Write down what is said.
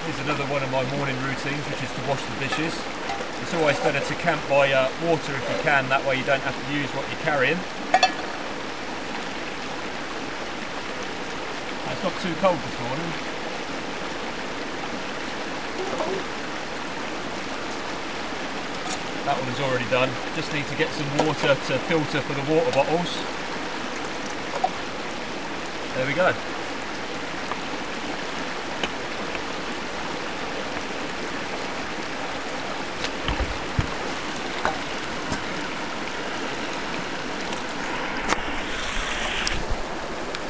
is another one of my morning routines, which is to wash the dishes. It's always better to camp by water if you can, that way you don't have to use what you're carrying. It's not too cold this morning. That one is already done. Just need to get some water to filter for the water bottles. There we go.